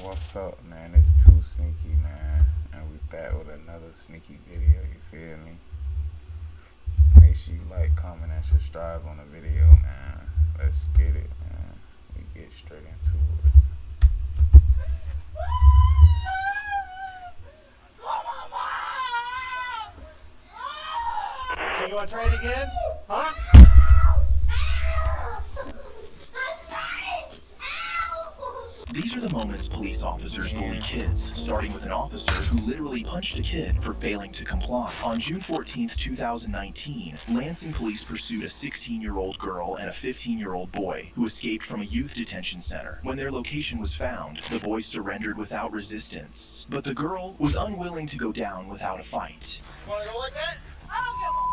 What's up, man? It's 2Sneaky, man, and we back with another sneaky video. You feel me? Make sure you like, comment, and subscribe on the video, man. Let's get it, man. We get straight into it. So you want to try it again? Huh? These are the moments police officers bully kids, starting with an officer who literally punched a kid for failing to comply. On June 14th, 2019, Lansing police pursued a 16-year-old girl and a 15-year-old boy who escaped from a youth detention center. When their location was found, the boys surrendered without resistance. But the girl was unwilling to go down without a fight. Want to go like that? I don't give a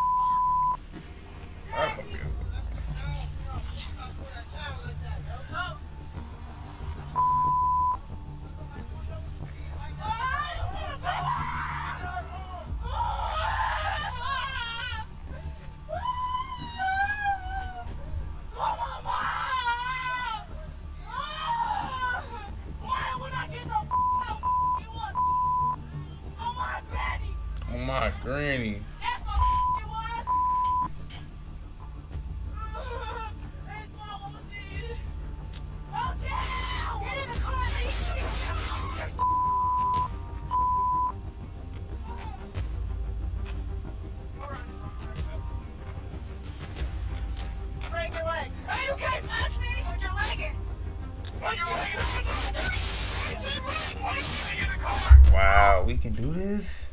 Oh my granny. Break your leg. Hey, you can't touch me. Put your leg in. Put your leg in. Wow, we can do this?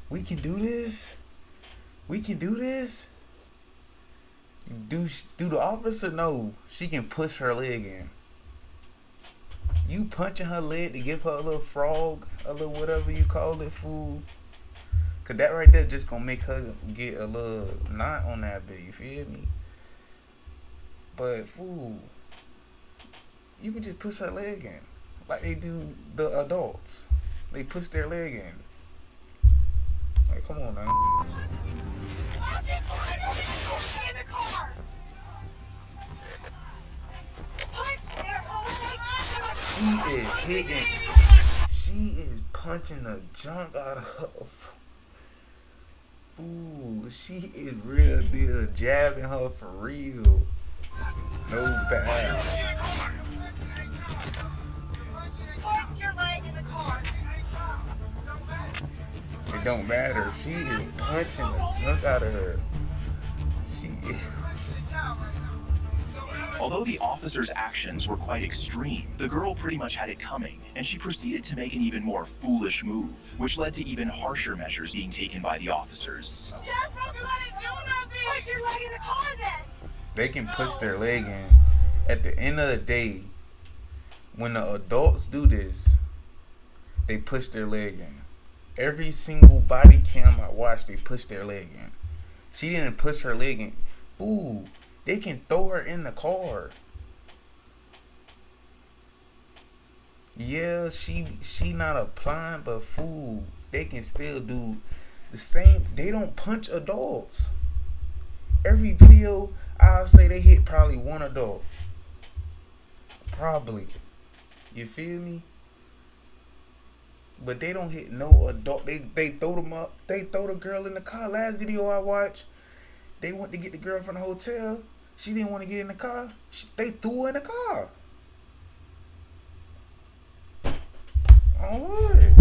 We can do this? We can do this? Do the officer know she can push her leg in? You punching her leg to give her a little frog, a little whatever you call it, fool. Cause that right there just gonna make her get a little knot on that bit, you feel me? But fool, you can just push her leg in. Like they do the adults. They push their leg in. Like, come on now. She is hitting. She is punching the junk out of her. Ooh, she is real deal jabbing her for real. No bad. Put your leg in the car. It don't matter. She is punching the junk out of her. She is. Although the officer's actions were quite extreme, the girl pretty much had it coming, and she proceeded to make an even more foolish move, which led to even harsher measures being taken by the officers. Yes, bro, you didn't do nothing. Put your leg in the car then. They can push their leg in. At the end of the day, when the adults do this, they push their leg in. Every single body cam I watched, they push their leg in. She didn't push her leg in. Ooh, they can throw her in the car. Yeah, she not applying, but fool, they can still do the same. They don't punch adults. Every video, I'll say they hit probably one adult. Probably. You feel me? But they don't hit no adult. They throw them up. They throw the girl in the car. Last video I watched, they went to get the girl from the hotel. She didn't want to get in the car. They threw her in the car. On what?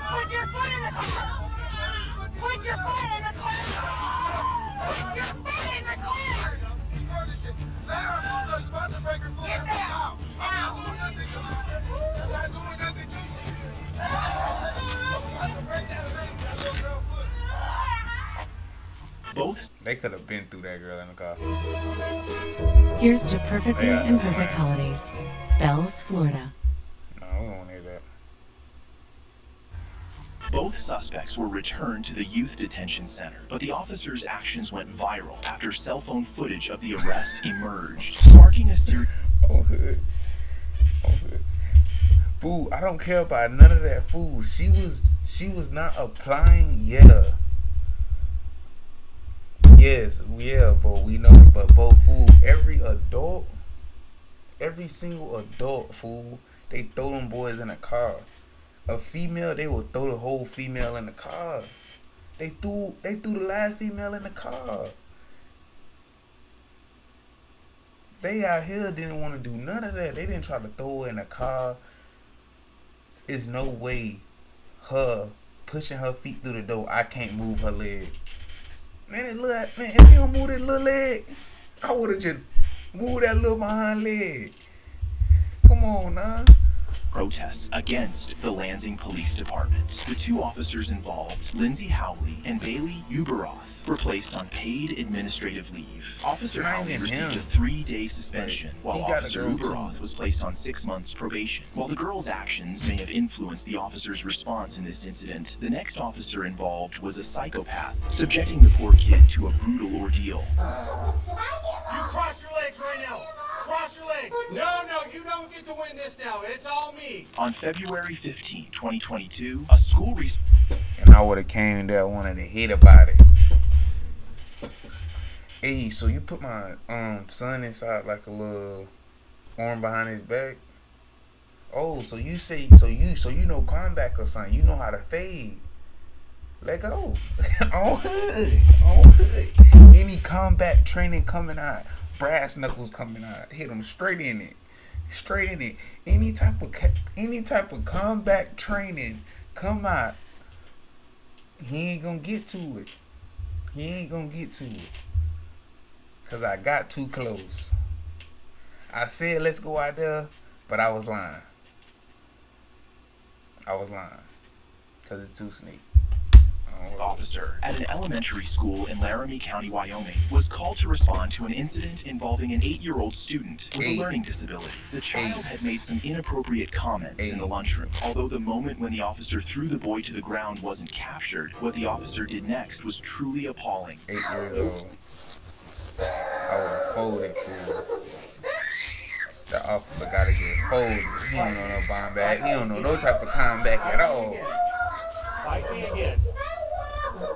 Put your foot in the car. Put your foot in the car. Put your foot in the car. Get down. Both They could have been through that girl in the car. Here's to perfectly Yeah, imperfect yeah. holidays. Bells, Florida. No, we don't hear that. Both suspects were returned to the youth detention center, but the officers' actions went viral after cell phone footage of the arrest emerged, sparking a series. Oh, hood. Oh, hood. Fool, I don't care about none of that, fool. She was not applying, yeah. Yes, yeah, but we know, but both fools, every single adult, fool, they throw them boys in a car. A female, they will throw the whole female in the car. They threw the last female in the car. They out here didn't want to do none of that. They didn't try to throw her in a car. There's no way her pushing her feet through the door, I can't move her leg. Man, if you don't move that little leg, I would have just moved that little behind leg. Come on, nah. Protests against the Lansing Police Department. The two officers involved, Lindsay Howley and Bailey Uberoth, were placed on paid administrative leave. Officer Howley received a 3-day suspension, while Officer Uberoth was placed on 6 months probation. While the girl's actions may have influenced the officer's response in this incident, the next officer involved was a psychopath, subjecting the poor kid to a brutal ordeal. You cross your legs right now. Cross your legs. No, you don't get to win this now. It's all me. On February 15, 2022, a school and I would have came there, wanted to hit about it. Hey, so you put my son inside like a little arm behind his back? Oh, so you say so you know combat or something? You know how to fade? Let go. On hood. Any combat training coming out, brass knuckles coming out, hit him straight in it. Any type of combat training come out, he ain't gonna get to it. Cause I got too close. I said let's go out there, but I was lying. Cause it's too sneaky. Officer at an elementary school in Laramie County, Wyoming, was called to respond to an incident involving an 8-year-old student with a learning disability. The child had made some inappropriate comments in the lunchroom. Although the moment when the officer threw the boy to the ground wasn't captured, what the officer did next was truly appalling. 8 years old. I would have folded for the officer gotta get folded. He don't know no bomb back. He don't know no type of combat at all. Bite me again.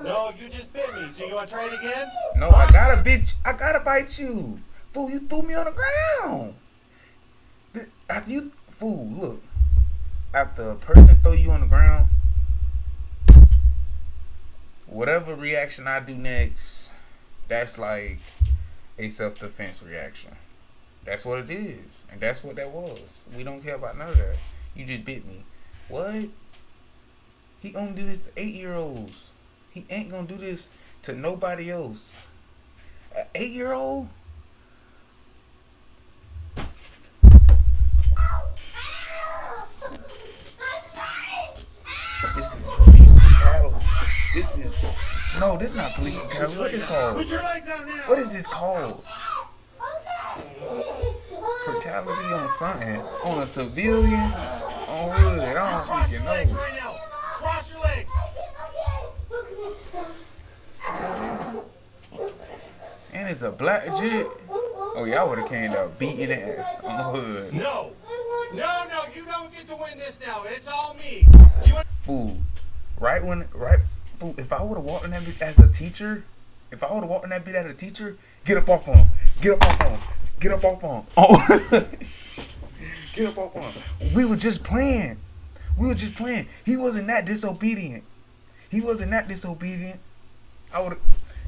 No, you just bit me. So you want to try it again? No, I gotta bite you. Fool, you threw me on the ground. After you, fool, look. After a person throw you on the ground, whatever reaction I do next, that's like a self-defense reaction. That's what it is. And that's what that was. We don't care about none of that. You just bit me. What? He only do this to 8-year-olds. He ain't gonna do this to nobody else. An 8-year-old? This is police brutality. This is not police brutality. What is this called? Put your legs down now. What is this called? Brutality on something. On a civilian? On hood. I don't Cross your freaking legs know. right now. Cross your legs. And it's a black jit. Oh, y'all would have came out beating it on hood. No, you don't get to win this now. It's all me. Do you want Fool. Fool, if I would have walked in that bitch as a teacher, get up off on him. Oh. Get up off on him. We were just playing. He wasn't that disobedient. I would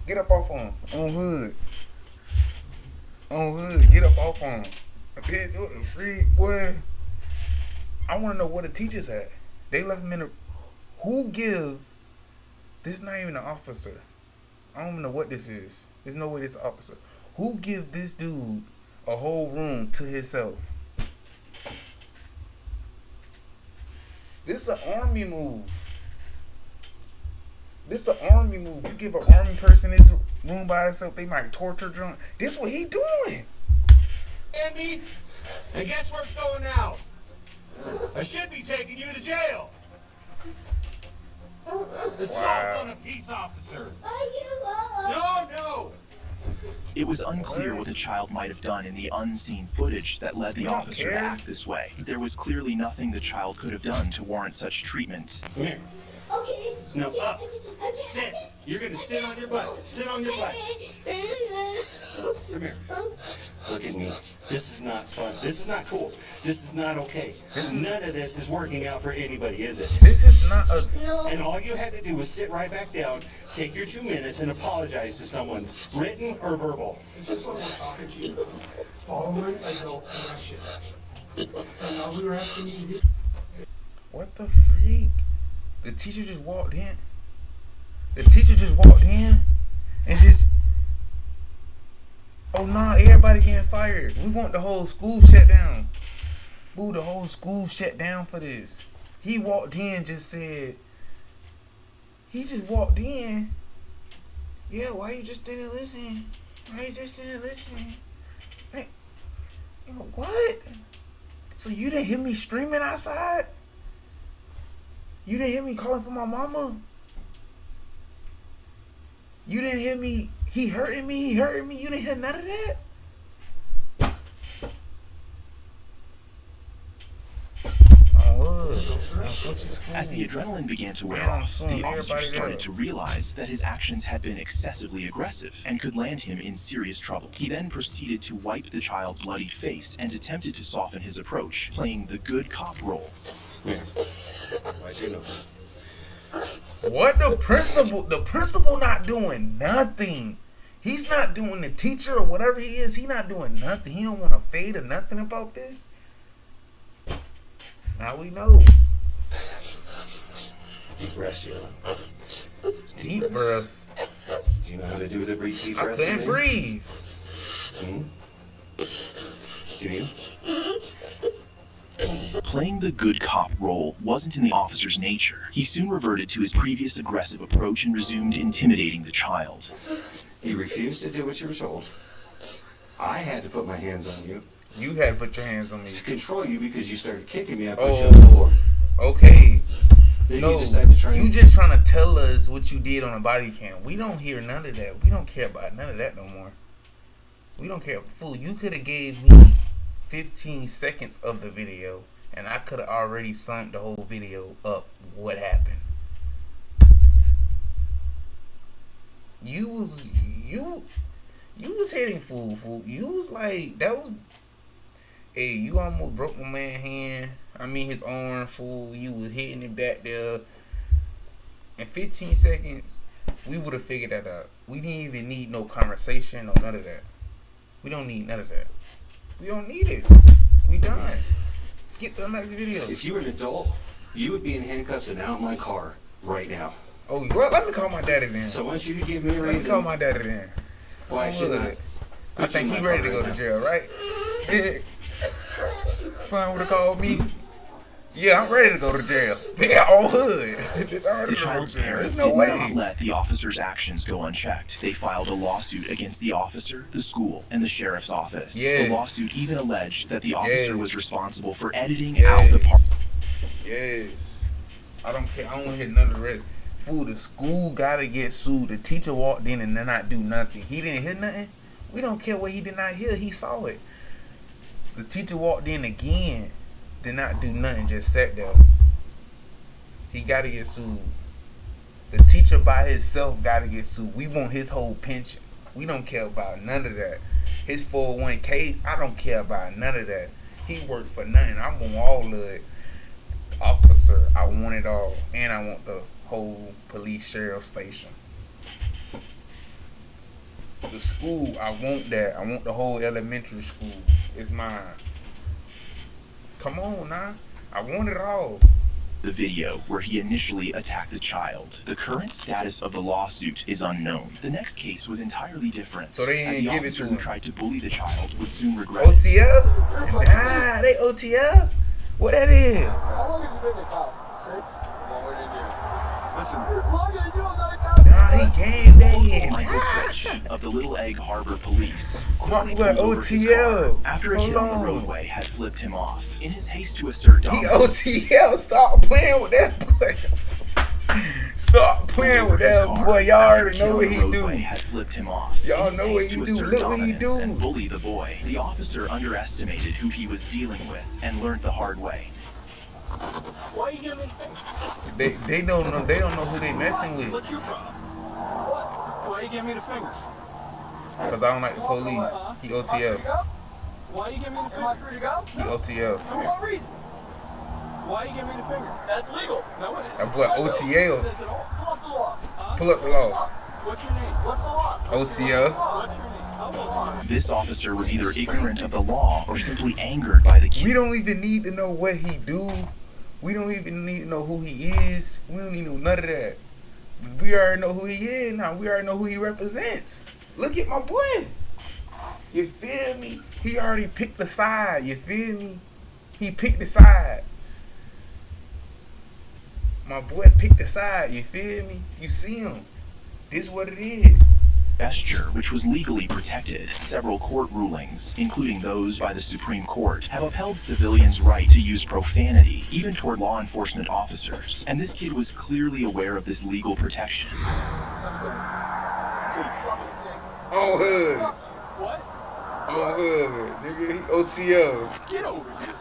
get up off on him. On hood. Get up off on him. Bitch, what a freak, boy. I want to know what the teachers had. They left him in a... Who give... This not even an officer. I don't even know what this is. There's no way this is an officer. Who give this dude a whole room to himself? This is an army move. You give an army person his room by himself, they might torture drunk. This what he doing. and me? And guess where it's going now? I should be taking you to jail. Assault on a peace officer. No. It was unclear what the child might have done in the unseen footage that led the officer to act this way. There was clearly nothing the child could have done to warrant such treatment. Come here. Okay. No, up. Sit. You're gonna sit on your butt. Sit on your butt. Come here. Look at me. This is not fun. This is not cool. This is not okay. None of this is working out for anybody, is it? This is not a... And all you had to do was sit right back down, take your 2 minutes, and apologize to someone, written or verbal. It's just someone talking to you. Following adult direction. And all we were asking you to do. What the freak? The teacher just walked in. The teacher just walked in and just... Oh, nah, everybody getting fired. We want the whole school shut down. Boo, the whole school shut down for this. He walked in, just said... He just walked in. Yeah, why you just didn't listen? Why you just didn't listen? Hey, what? So you didn't hear me screaming outside? You didn't hear me calling for my mama? You didn't hear me? He hurting me. He hurting me. You didn't hear none of that? As the adrenaline began to wear off, the officer started to realize that his actions had been excessively aggressive and could land him in serious trouble. He then proceeded to wipe the child's bloodied face and attempted to soften his approach, playing the good cop role. What the principal? The principal not doing nothing. He's not doing the teacher or whatever he is. He not doing nothing. He don't want to fade or nothing about this. Now we know. Deep breaths, Jalen. Deep breaths. Do you know how to do the deep breath? I can't breathe. Do you? Playing the good cop role wasn't in the officer's nature. He soon reverted to his previous aggressive approach and resumed intimidating the child. You refused to do what you were told. I had to put my hands on you. You had to put your hands on me. To control you because you started kicking me. I put you on the floor. Okay. Then No, you decided to try you just trying to tell us what you did on a body cam. We don't hear none of that. We don't care about none of that no more. We don't care. Fool, you could have gave me 15 seconds of the video, and I could have already summed the whole video up. What happened? You was hitting fool. You was like, that was... Hey, you almost broke my man's hand. I mean his arm, fool. You was hitting it back there. In 15 seconds, we would have figured that out. We didn't even need no conversation or none of that. We don't need none of that. We don't need it. We done. Skip to the next video. If you were an adult, you would be in handcuffs and out in my car right now. Oh, well, let me call my daddy then. So I want you to give me a Let me reason call my daddy then. why I should not. I think he ready to go to jail, right? Son would have called me. Yeah, I'm ready to go to jail. They're all hood. The child's parents did not let the officer's actions go unchecked. They filed a lawsuit against the officer, the school, and the sheriff's office. Yes. The lawsuit even alleged that the officer was responsible for editing Yes. out the part. Yes. I don't care. I don't want to hear none of the rest. Fool, the school gotta get sued. The teacher walked in and did not do nothing. He didn't hear nothing. We don't care what he did not hear. He saw it. The teacher walked in again, did not do nothing, just sat there. He gotta get sued. The teacher by himself gotta get sued. We want his whole pension. We don't care about none of that. His 401k, I don't care about none of that. He worked for nothing. I want all of it. Officer, I want it all. And I want the whole police sheriff station. The school, I want that. I want the whole elementary school. It's mine. Come on now. I want it all. The video where he initially attacked the child. The current status of the lawsuit is unknown. The next case was entirely different. So they as didn't the give it officer to who him. tried to bully the child would soon regret it. OTL? Nah, they OTL? What that is? How long have you been a cop? 6? Longer than you. Listen. Longer than you, not a cop. Nah, he game banging. Michael Fitch of the Little Egg Harbor Police. What pulled over his OTL? car after a Hold kid on the on. roadway had flipped him off. In his haste to assert He dominance, OTL. Stop playing with that boy. Stop playing with that boy. Y'all already know what he do. had flipped him off. Y'all In his know what haste he to do. assert Look what he dominance do. And bully the boy. The officer underestimated who he was dealing with and learned the hard way. Why are you giving me? They don't know who they messing with. What's your problem? Why you give me the finger? Cause I don't like the police. He OTL. Why you give me the finger? Am I free to go? He OTL. For what reason? Why you give me the finger? That's legal. No, it isn't. That boy OTL. Says it all. Pull up the law. Pull up the law. What's your name? What's the law? OTL. What's your name? This officer was either ignorant of the law or simply angered by the kid. We don't even need to know what he do. We don't even need to know who he is. We don't need to know none of that. We already know who he is now. We already know who he represents. Look at my boy. You feel me? He already picked the side. You feel me? He picked the side. My boy picked the side. You feel me? You see him. This is what it is. Gesture, which was legally protected. Several court rulings, including those by the Supreme Court, have upheld civilians' right to use profanity, even toward law enforcement officers. And this kid was clearly aware of this legal protection. On hood. What? On hood. Nigga, he OTL. Get over here.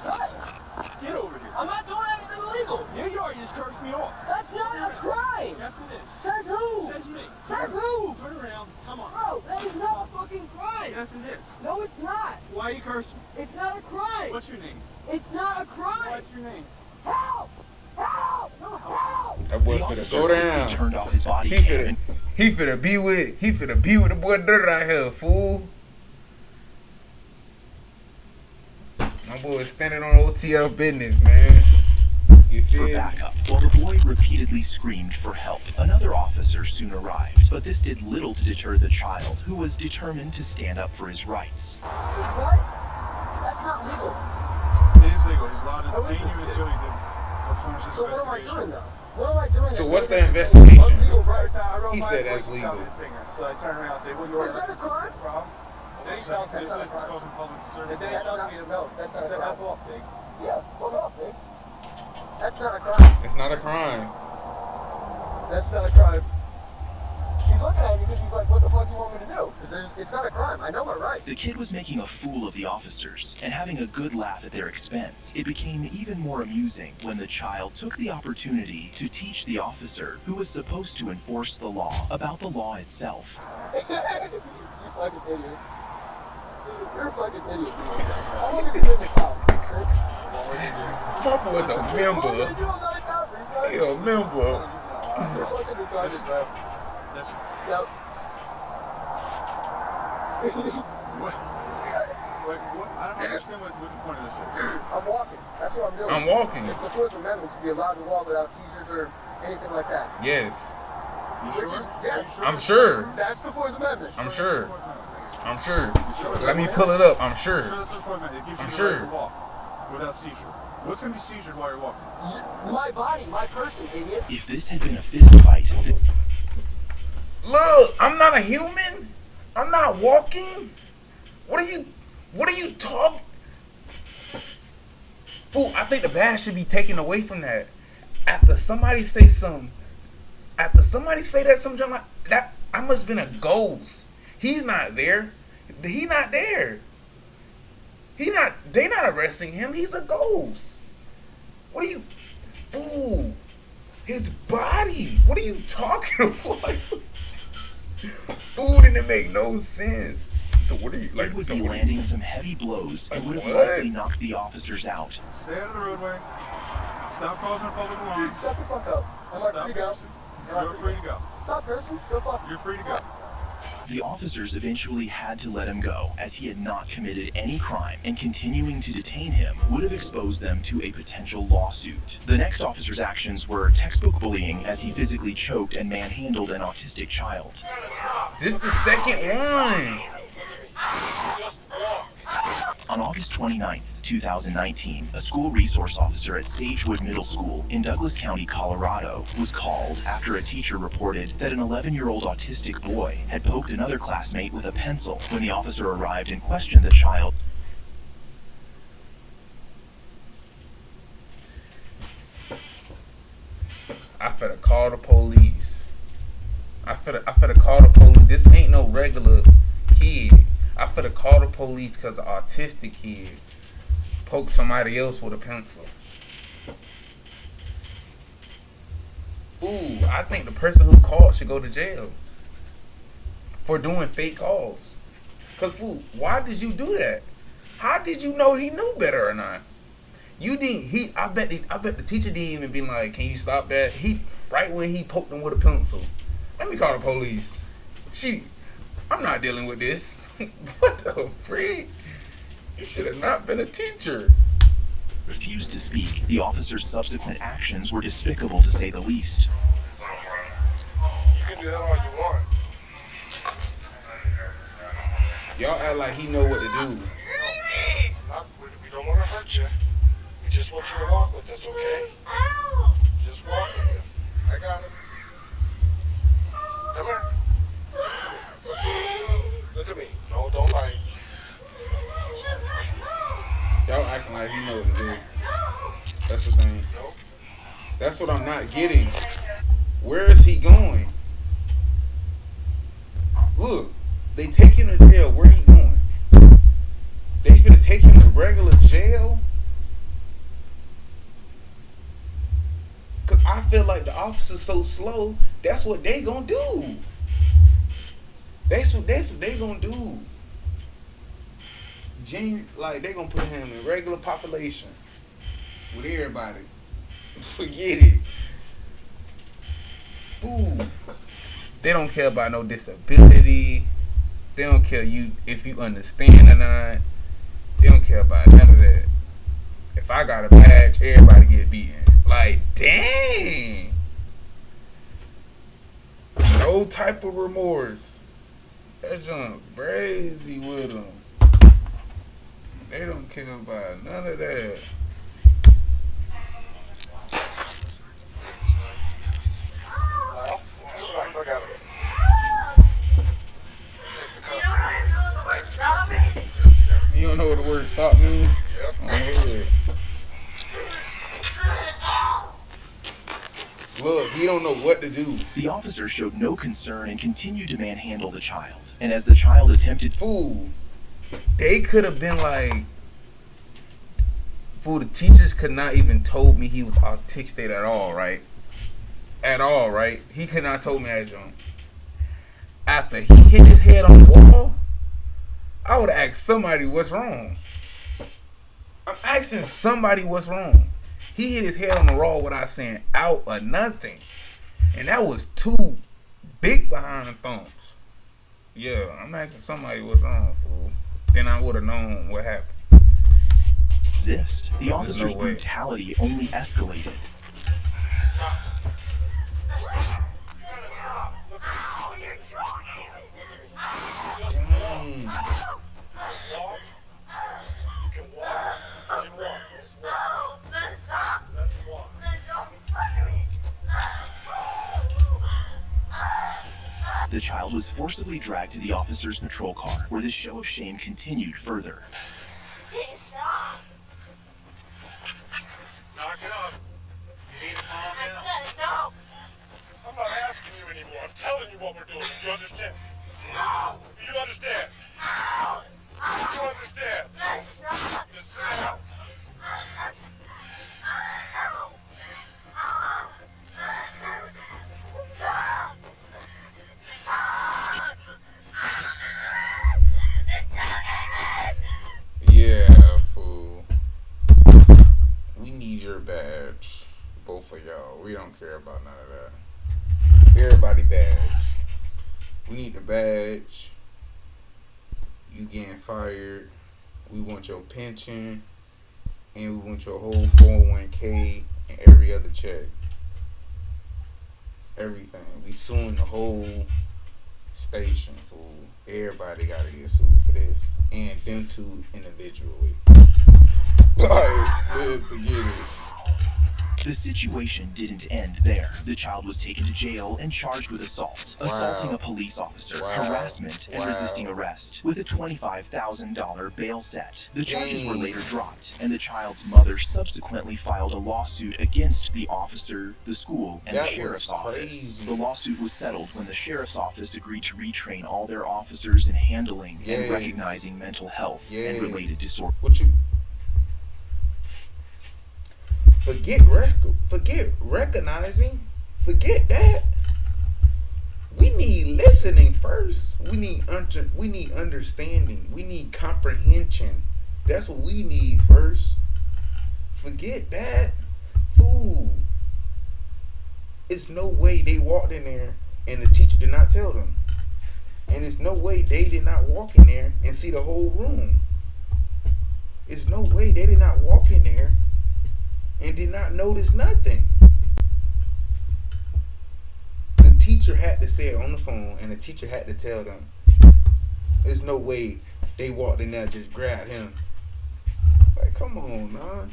Get over here. I'm not doing anything illegal. Yeah, you are. You just cursed me off. That's not a crime. Yes, it is. Says who? Says me. Says who? Turn around. Come on. Bro, that is not a fucking crime. Yes, it is. No, it's not. Why you cursing me? It's not a crime. What's your name? It's not a crime. What's your name? Help! Help! Help! That boy The finna officer go quickly down. turned off his body He cam finna, and he finna be with the boy Dirt out here, fool. My boy is standing on OTL business, man. You for feel me? backup. While the boy repeatedly screamed for help, another officer soon arrived, but this did little to deter the child, who was determined to stand up for his rights. What? That's not legal. It is legal. He's allowed to detain you until he performs his So what am I investigation. doing now? What am I doing? So what's the investigation? Legal, right? He said that's legal. So I turn around and say, well, you Is that a crime? problem. Then he tells me this is causing public service. Then he tells me to know. That's not a crime. F off, pig. Yeah, fuck off, man. That's not a crime. It's not a crime. That's not a crime. He's looking at me because he's like, what the fuck do you want me to do? It's not a crime. I know my right. The kid was making a fool of the officers and having a good laugh at their expense. It became even more amusing when the child took the opportunity to teach the officer, who was supposed to enforce the law, about the law itself. You fucking idiot. You're a fucking idiot, dude. I'm gonna get in the cop, prick. My boy's a member. He a member. You're fucking retarded, bro. That's Yep. what? I don't understand what the point of this is. I'm walking. That's what I'm doing. I'm walking. It's the Fourth Amendment to be allowed to walk without seizures or anything like that. Yes. You Which sure? is, yes. I'm sure. That's the Fourth Amendment. I'm sure. I'm sure. Let me pull it up. I'm sure. Sure, that's the point, man. It gives you I'm the sure. right to walk without seizure. What's going to be seizure while you're walking? My body, my person, idiot. If this had been a fist fight, Look, I'm not a human. I'm not walking. What are you talking? Fool, I think the badge should be taken away from that. After somebody say something, something like that, I must have been a ghost. He's not there. He not there. They not arresting him. He's a ghost. What are you, fool? His body. What are you talking about? Fool, didn't make no sense. So what are you like? it would so be what are you- landing some heavy blows and would have What? likely knocked the officers out. Stay out of the roadway. Stop causing a public alarm. Shut the fuck up. Am I Stop free to go? cursing. You're free to go. Stop cursing. Go fuck. You're free to go. The officers eventually had to let him go, as he had not committed any crime, and continuing to detain him would have exposed them to a potential lawsuit. The next officer's actions were textbook bullying, as he physically choked and manhandled an autistic child. This the second one. On August 29th, 2019, a school resource officer at Sagewood Middle School in Douglas County, Colorado, was called after a teacher reported that an 11-year-old autistic boy had poked another classmate with a pencil. When the officer arrived and questioned the child, I finna call the police. I finna call the police. This ain't no regular kid. I finna call the police because an autistic kid poked somebody else with a pencil. Ooh, I think the person who called should go to jail. for doing fake calls. Cause fool, why did you do that? How did you know he knew better or not? You didn't. I bet the teacher didn't even be like, "Can you stop that?" Right when he poked him with a pencil. Let me call the police. I'm not dealing with this. What the freak? You should have not been a teacher. Refused to speak. The officer's subsequent actions were despicable to say the least. You can do that all you want. Y'all act like he know what to do. We don't want to hurt you. We just want you to walk with us, okay? Just walk with us. I got it. Come here. Look at me. No, don't bite. Y'all acting like he know what to do. That's the thing. Nope. That's what I'm not getting. Where is he going? Look, they take him to jail. Where he going? They finna take him to regular jail? Cause I feel like the officer's so slow. That's what they gonna do. That's what they gonna do. Like they gonna put him in regular population with everybody. Forget it. Ooh. They don't care about no disability. They don't care if you understand or not. They don't care about none of that. If I got a badge, everybody get beaten. Like, dang. No type of remorse. That junk crazy with them. They don't care about none of that. I got it. You don't know what the word stop means? Yep. Look, he don't know what to do. The officer showed no concern and continued to manhandle the child. And as the child attempted... Fool, they could have been like... Fool, the teachers could not even told me he was autistic at all, right? At all, right? He could not told me that junk. After he hit his head on the wall, I would have asked somebody what's wrong. I'm asking somebody what's wrong. He hit his head on the wall without saying out or nothing. And that was two big behind the thumbs. Yeah, I'm asking somebody what's wrong, fool. Then I would have known what happened. Resist. The officer's no way. brutality only escalated. The child was forcibly dragged to the officer's patrol car, where the show of shame continued further. Knock it off. You need to calm I down. said no. I'm not asking you anymore. I'm telling you what we're doing. Do you understand? No. Do you understand? No. Do you understand? Stop. Just sit down. Stop. Yeah, fool. We need your badge. Both of y'all. We don't care about none of that. Everybody badge. We need the badge. You getting fired. We want your pension. And we want your whole 401k and every other check. Everything. We suing the whole station, fool. Everybody gotta get sued for this. And them two individually. Like, forget it. The situation didn't end there. The child was taken to jail and charged with assault, assaulting a police officer, harassment, and resisting arrest, with a $25,000 bail set. The charges were later dropped, and the child's mother subsequently filed a lawsuit against the officer, the school, and the sheriff's office. The lawsuit was settled when the sheriff's office agreed to retrain all their officers in handling and recognizing mental health and related disorders. Forget recognizing. Forget that. We need listening first. We need understanding. We need comprehension. That's what we need first. Forget that. Fool. It's no way they walked in there and the teacher did not tell them. And it's no way they did not walk in there and see the whole room. It's no way they did not walk in there and did not notice nothing. The teacher had to say it on the phone and the teacher had to tell them. There's no way they walked in there and just grabbed him. Like, come on, man.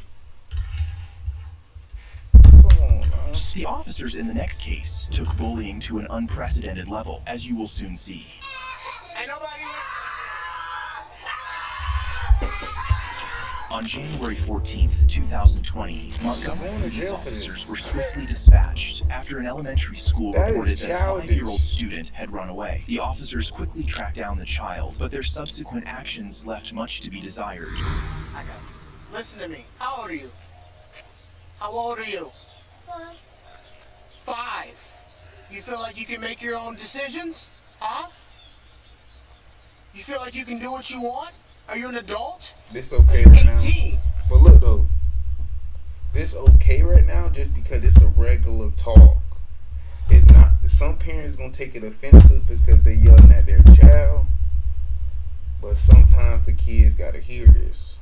The officers in the next case took bullying to an unprecedented level, as you will soon see. On January 14th, 2020, Montgomery police officers were swiftly dispatched after an elementary school reported that a 5-year-old student had run away. The officers quickly tracked down the child, but their subsequent actions left much to be desired. I got you. Listen to me. How old are you? How old are you? 5. You feel like you can make your own decisions? Huh? You feel like you can do what you want? Are you an adult? This okay right now. 18. But look though, this okay right now just because it's a regular talk. It's not. Some parents gonna take it offensive because they yelling at their child. But sometimes the kids gotta hear this.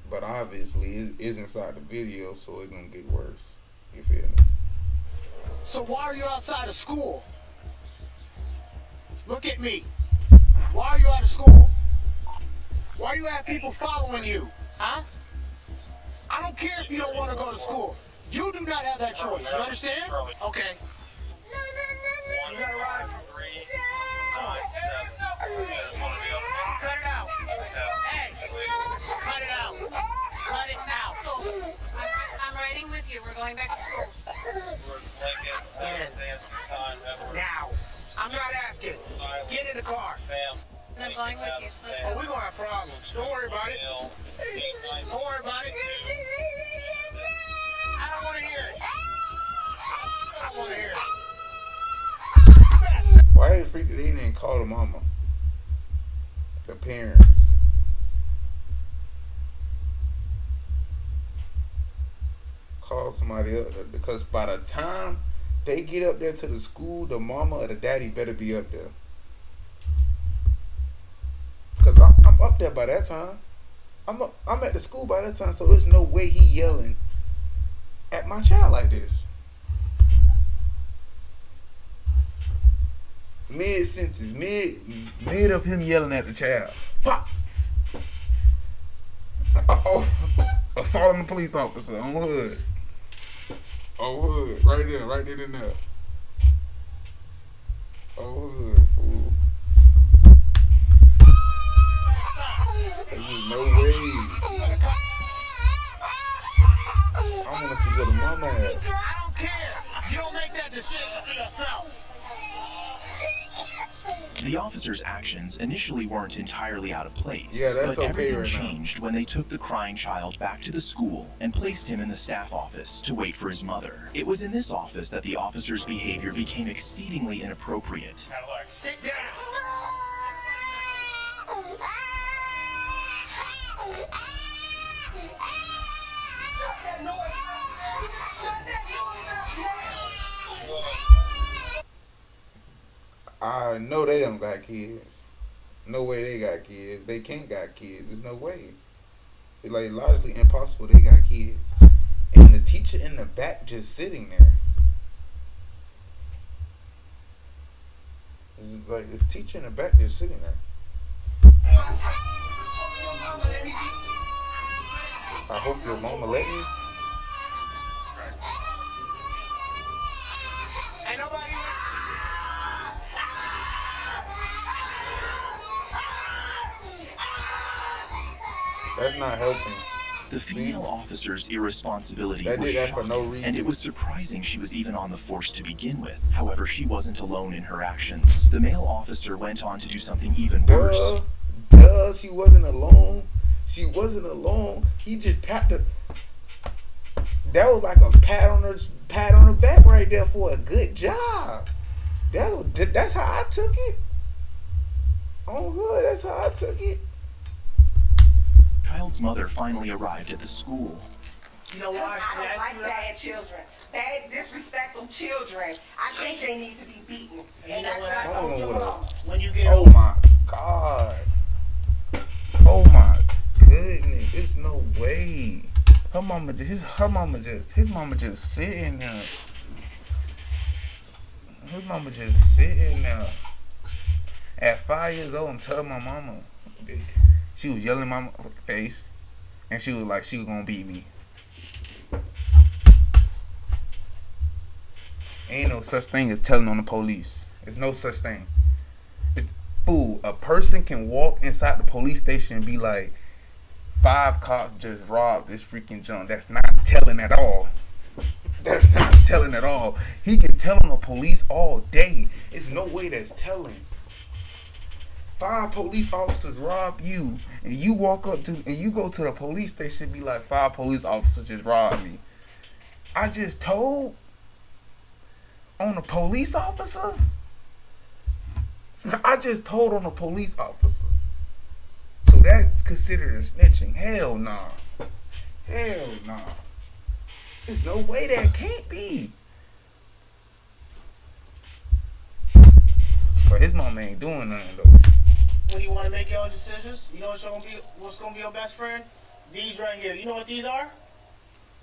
But obviously, it is inside the video, so it's gonna get worse. You feel me? So why are you outside of school? Look at me. Why are you out of school? Why do you have people following you? Huh? I don't care if you don't want to go to school. You do not have that choice. You understand? Okay. You gotta ride. Come on. Cut it out. Hey, cut it out. Cut it out. I'm riding with you. We're going back to school. Now. I'm not asking. Get in the car. I'm going with you. Let's go. Oh, we're gonna have problems. Don't worry about it. Don't worry about it. I don't want to hear it. I don't want to hear it. Why the freak they didn't call the mama? The parents. Call somebody up because by the time they get up there to the school, the mama or the daddy better be up there. Cause I'm up there by that time. I'm at the school by that time, so there's no way he yelling at my child like this. Mid sentence, mid of him yelling at the child. Pop. Assaulting the police officer on hood. Oh hood, right there in there. Oh hood, fool. There's no way. I want to see where the mama at. I don't care. You don't make that decision for yourself. The officers' actions initially weren't entirely out of place, Yeah, that's but okay everything right now. changed when they took the crying child back to the school and placed him in the staff office to wait for his mother. It was in this office that the officers' behavior became exceedingly inappropriate. Sit down. I know they don't got kids. No way they got kids. They can't got kids. There's no way. It's like largely impossible they got kids. And the teacher in the back just sitting there. It's like this teacher in the back just sitting there. I hope your mama let me. Ain't nobody. That's not helping. The female officer's irresponsibility That was did that for shocking, no reason. and it was surprising she was even on the force to begin with. However, she wasn't alone in her actions. The male officer went on to do something even worse. Duh, she wasn't alone. She wasn't alone. He just tapped her. That was like a pat on her back right there for a good job. That's how I took it. Oh, good. That's how I took it. Child's mother finally arrived at the school. You know why? I don't like bad children. Bad, disrespectful children. I think they need to be beaten. And that's what I told your mom. When you get Oh my God. Oh my goodness. There's no way. His mama just sitting there. His mama just sitting there. At 5 years old, I'm telling my mama. She was yelling in my face. And she was like, she was gonna beat me. Ain't no such thing as telling on the police. There's no such thing. It's fool. A person can walk inside the police station and be like, 5 cops just robbed this freaking junk. That's not telling at all. That's not telling at all. He can tell on the police all day. There's no way that's telling. 5 police officers rob you, and you walk up to and you go to the police station and be like, 5 police officers just robbed me. I just told on a police officer? I just told on a police officer. So that's considered a snitching. Hell nah. Hell nah. There's no way that can't be. But his mama ain't doing nothing though. When you want to make your own decisions, you know what's gonna be your best friend? These right here. You know what these are?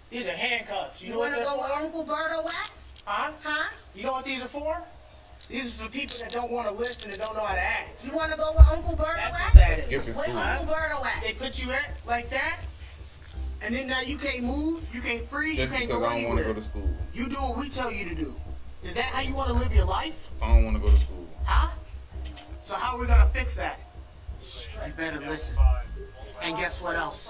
These are handcuffs. You know what want to they're go for? with Uncle Berto at? Huh? Huh? You know what these are for? These are for people that don't want to listen and don't know how to act. You want to go with Uncle Berto That's at? what that is. Skipping Where school. Uncle Berto at? They put you at like that, and then now you can't move, you can't freeze, Just you can't because go I don't want to anywhere. go to school. You do what we tell you to do. Is that how you want to live your life? I don't want to go to school. Huh? So how are we gonna fix that? You better listen. And guess what else?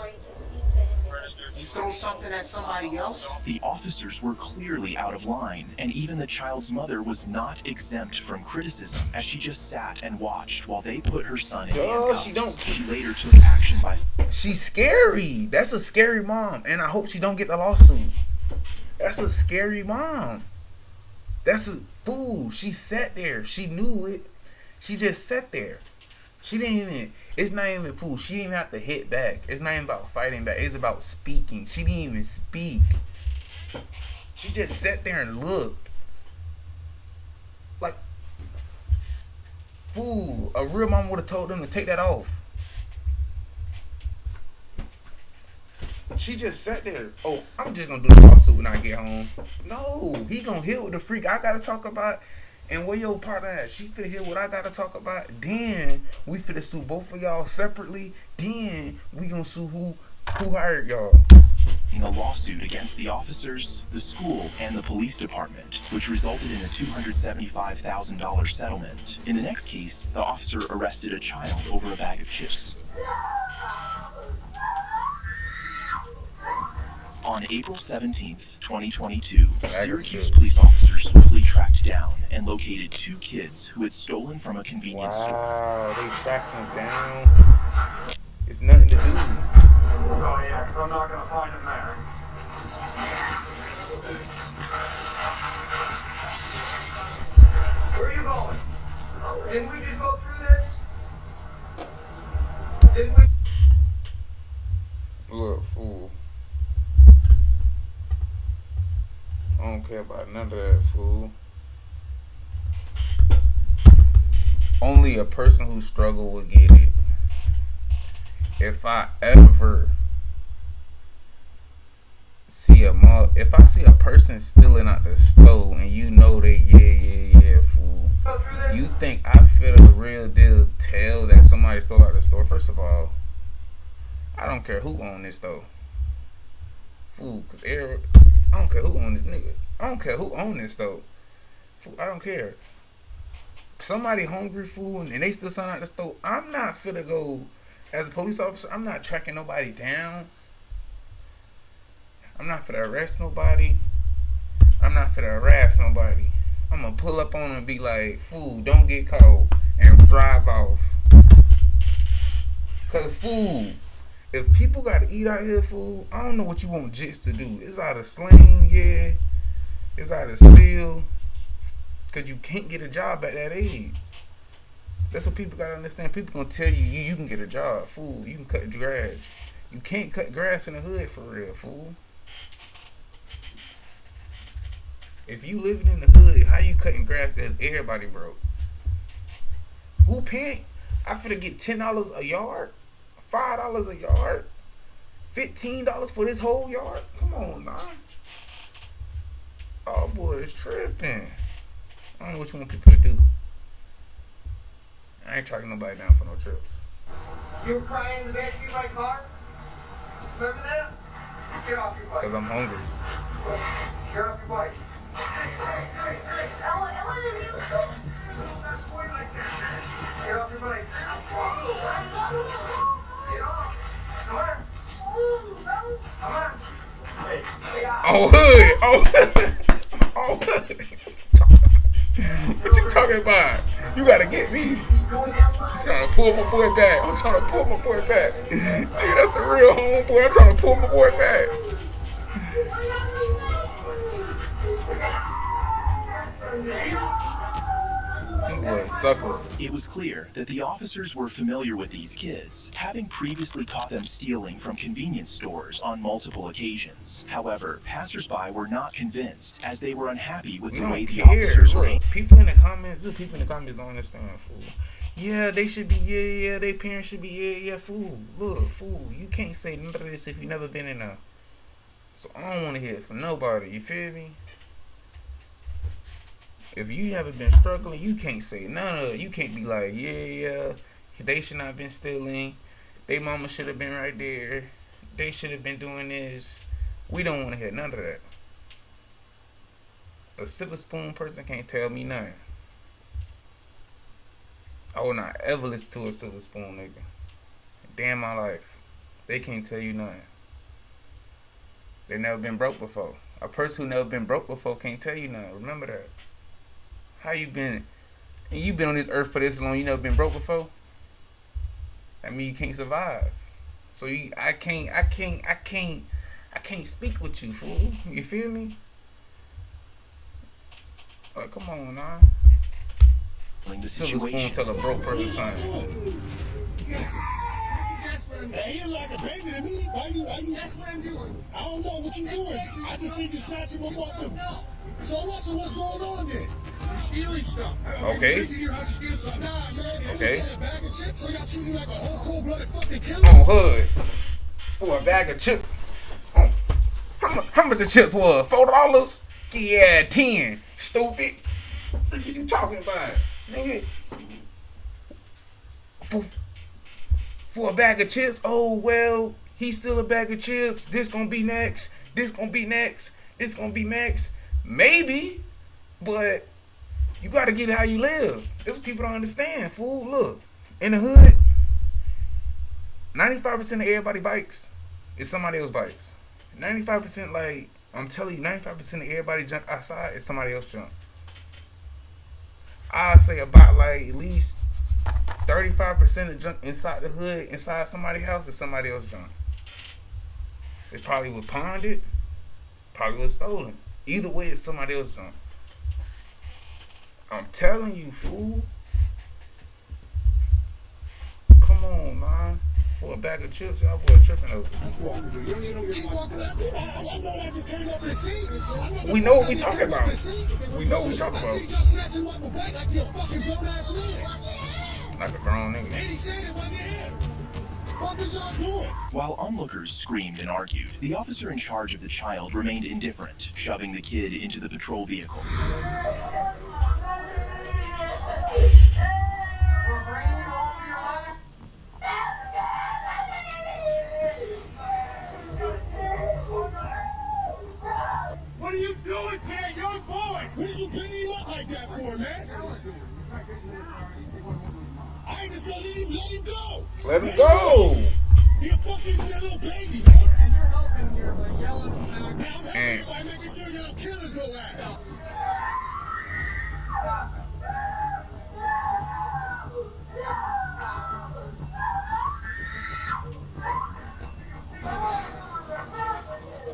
You throw something at somebody else? The officers were clearly out of line, and even the child's mother was not exempt from criticism as she just sat and watched while they put her son in handcuffs. She later took action by... She's scary. That's a scary mom. And I hope she don't get the lawsuit. That's a scary mom. That's a fool. She sat there. She knew it. She just sat there. She didn't even... It's not even fool. She didn't even have to hit back. It's not even about fighting back. It's about speaking. She didn't even speak. She just sat there and looked. Like, fool. A real mom would have told them to take that off. She just sat there. Oh, I'm just gonna do the lawsuit when I get home. No, he gonna hear what the freak I gotta talk about. And where your partner at? She finna hear what I gotta talk about. Then we finna sue both of y'all separately. Then we gonna sue who hired y'all. In a lawsuit against the officers, the school, and the police department, which resulted in a $275,000 settlement. In the next case, the officer arrested a child over a bag of chips. On April 17th, 2022, Syracuse police officers swiftly tracked down and located 2 kids who had stolen from a convenience store. Wow, they tracked them down. It's nothing to do. Oh yeah, because I'm not going to find him there. Where are you going? Didn't we just go through this? Didn't we? Look, fool. I don't care about none of that, fool. Only a person who struggled would get it. If I ever see if I see a person stealing out the store and you know they yeah, fool. You think I feel the real deal tell that somebody stole out the store? First of all, I don't care who own this store. Fool, cause I don't care who own this nigga. I don't care who own this though. I don't care. Somebody hungry food and they still sign out the store. I'm not finna go as a police officer. I'm not tracking nobody down. I'm not finna arrest nobody. I'm not finna harass nobody. I'm gonna pull up on them and be like, fool, don't get caught, and drive off. Cause fool, if people gotta eat out here, fool, I don't know what you want Jits to do. It's either slang, yeah. It's either steal. Because you can't get a job at that age. That's what people gotta understand. People gonna tell you, you can get a job, fool. You can cut grass. You can't cut grass in the hood for real, fool. If you living in the hood, how you cutting grass if everybody broke? Who paying? I finna get $10 a yard, $5 a yard, $15 for this whole yard. Come on, man. Oh boy, it's tripping. I don't know what you want people to do. I ain't tracking nobody down for no trips. You were crying in the backseat of my car? Remember that? Get off your bike. Because I'm hungry. Get off your bike. Get off your bike. Get off. Come on. Come on. Oh, hood. Oh, oh, hood. What you talking about? You gotta get me. I'm trying to pull my boy back. I'm trying to pull my boy back. Nigga, that's a real homeboy. I'm trying to pull my boy back. Them boys suckers. It was clear that the officers were familiar with these kids, having previously caught them stealing from convenience stores on multiple occasions. However, passersby were not convinced, as they were unhappy with the way the officers were. People in the comments don't understand, fool. Yeah, they should be, yeah, their parents should be, yeah, fool. Look, fool, you can't say none of this if you never been in a. So I don't want to hear it from nobody, you feel me? If you never been struggling, you can't say none of it. You can't be like, yeah, they should not have been stealing. They mama should have been right there. They should have been doing this. We don't want to hear none of that. A silver spoon person can't tell me nothing. I will not ever listen to a silver spoon nigga. Damn my life. They can't tell you nothing. They never been broke before. A person who never been broke before can't tell you nothing. Remember that. How you been? And you been on this earth for this long. You never been broke before. I mean, you can't survive. So I can't speak with you, fool. You feel me? Like, come on, nah. Silver spoon tell a broke person something. Hey, you're like a baby to me. Why you? That's what I'm doing. I don't know what you're doing. I just see you snatching my button. So what's going on then? You're stealing stuff. Okay. Nah, man. Okay. A bag of chips, so y'all treat me like a whole cold-blooded fucking killer. On hood for a bag of chips. How much the chips was? $4? Yeah, 10. Stupid. What are you talking about, nigga? For a bag of chips? Oh well, he's still a bag of chips. This gonna be next. This gonna be next. This gonna be next. Maybe, but you gotta get it how you live. This what people don't understand, fool. Look, in the hood, 95% of everybody bikes is somebody else's bikes. 95%, like I'm telling you, 95% of everybody jump outside is somebody else jump. I say about like at least 35% of junk inside the hood, inside somebody's house, is somebody else junk. It probably was pawned, probably was stolen. Either way, it's somebody else junk. I'm telling you, fool. Come on, man. For a bag of chips, y'all boy tripping over. We know what we talking about. We know what we talking about. Like a grown nigga. While onlookers screamed and argued, the officer in charge of the child remained indifferent, shoving the kid into the patrol vehicle. What are you doing to that young boy? What are you beating him up like that for, man? I ain't just let him go. Let him go. You're fucking that little baby, man. And you're helping here by yelling. Now I'm helping you by making sure you don't kill his little ass.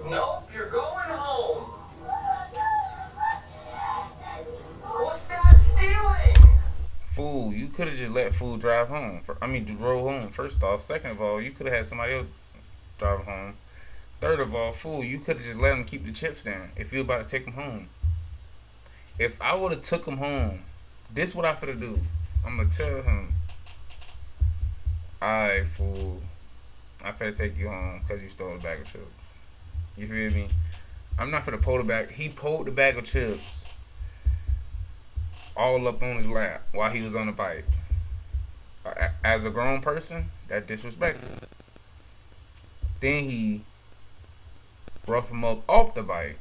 Nope, you're going home. Go stay just let fool drive home. Roll home. First off, second of all, you could have had somebody else drive home. Third of all, fool, you could have just let him keep the chips down if you about to take him home. If I would have took him home, this what I finna do. I'm gonna tell him, alright, fool, I finna take you home because you stole a bag of chips. You feel me? I'm not finna pull the bag. He pulled the bag of chips all up on his lap while he was on the bike. As a grown person, that's disrespectful. Then he rough him up off the bike.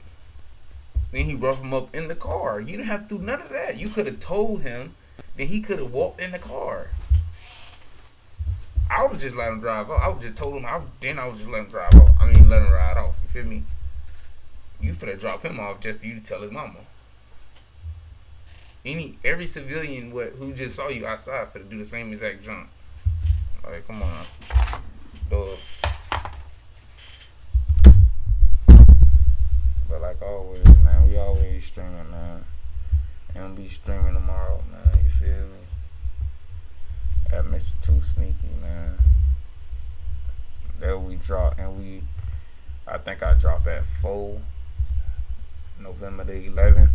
Then he rough him up in the car. You didn't have to do none of that. You could have told him, then he could have walked in the car. I would have just let him drive off. I would just told him, I would just let him drive off. Let him ride off. You feel me? You finna drop him off just for you to tell his mama. Every civilian who just saw you outside finna do the same exact jump. Like, come on. Dog. But like always, man, we always streaming, man. And we'll be streaming tomorrow, man. You feel me? At Mr. 2Sneaky, man. There we drop, and I think I drop at 4 November the 11th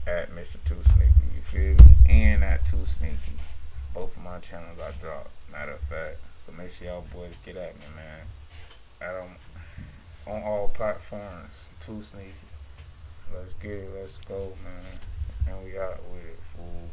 at Mr. 2Sneaky. You feel me? And at 2Sneaky. Both of my channels I drop. Matter of fact, so make sure y'all boys get at me, man. At on all platforms. 2Sneaky. Let's get it. Let's go, man. And we out with it, fool.